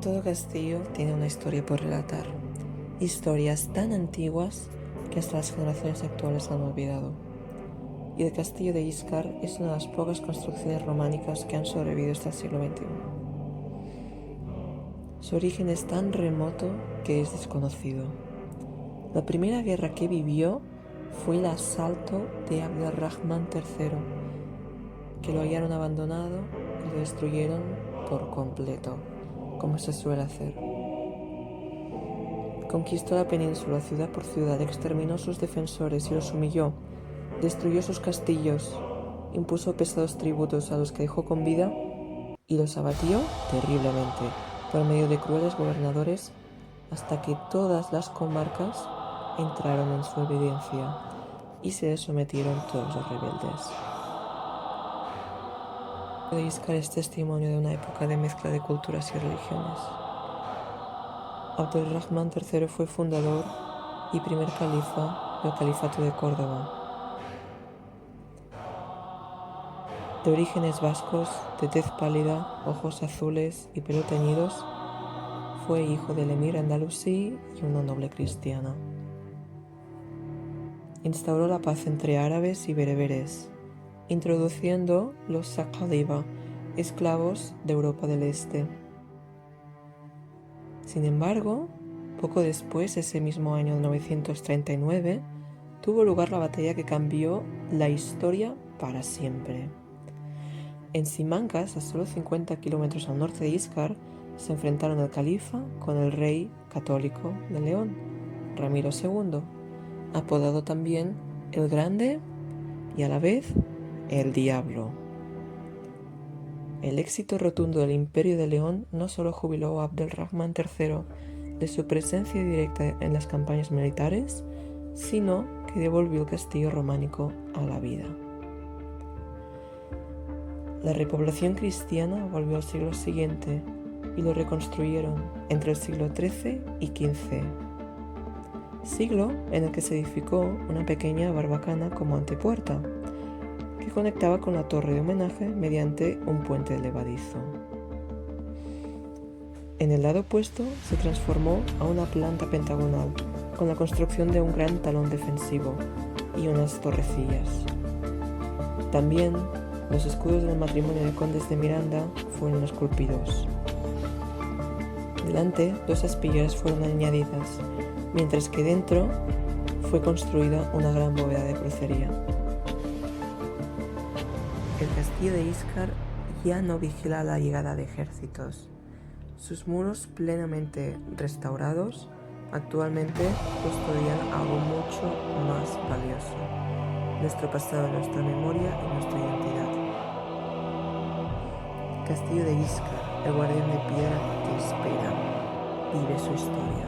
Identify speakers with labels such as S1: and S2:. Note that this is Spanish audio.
S1: Todo castillo tiene una historia por relatar, historias tan antiguas que hasta las generaciones actuales han olvidado. Y el castillo de Íscar es una de las pocas construcciones románicas que han sobrevivido hasta el siglo XXI. Su origen es tan remoto que es desconocido. La primera guerra que vivió fue el asalto de Abderrahmán III, que lo hallaron abandonado y lo destruyeron por completo, como se suele hacer. Conquistó la península ciudad por ciudad, exterminó sus defensores y los humilló, destruyó sus castillos, impuso pesados tributos a los que dejó con vida y los abatió terriblemente por medio de crueles gobernadores hasta que todas las comarcas entraron en su obediencia y se sometieron todos los rebeldes. El de Íscar es testimonio de una época de mezcla de culturas y religiones. Abderrahmán III fue fundador y primer califa del Califato de Córdoba. De orígenes vascos, de tez pálida, ojos azules y pelo teñidos, fue hijo del emir andalusí y una noble cristiana. Instauró la paz entre árabes y bereberes, introduciendo los saqaliba, esclavos de Europa del Este. Sin embargo, poco después, ese mismo año de 939, tuvo lugar la batalla que cambió la historia para siempre. En Simancas, a solo 50 kilómetros al norte de Íscar, se enfrentaron el califa con el rey católico de León, Ramiro II, apodado también el Grande y a la vez el Diablo. El éxito rotundo del Imperio de León no solo jubiló a Abderrahmán III de su presencia directa en las campañas militares, sino que devolvió el castillo románico a la vida. La repoblación cristiana volvió al siglo siguiente y lo reconstruyeron entre el siglo XIII y XV, siglo en el que se edificó una pequeña barbacana como antepuerta, que conectaba con la torre de homenaje mediante un puente levadizo. En el lado opuesto se transformó a una planta pentagonal, con la construcción de un gran talón defensivo y unas torrecillas. También los escudos del matrimonio de condes de Miranda fueron esculpidos. Delante, 2 aspilleras fueron añadidas, mientras que dentro fue construida una gran bóveda de crucería. El castillo de Íscar ya no vigila la llegada de ejércitos. Sus muros plenamente restaurados actualmente custodian algo mucho más valioso: nuestro pasado, nuestra memoria y nuestra identidad. Castillo de Íscar, el guardián de piedra que espera, vive su historia.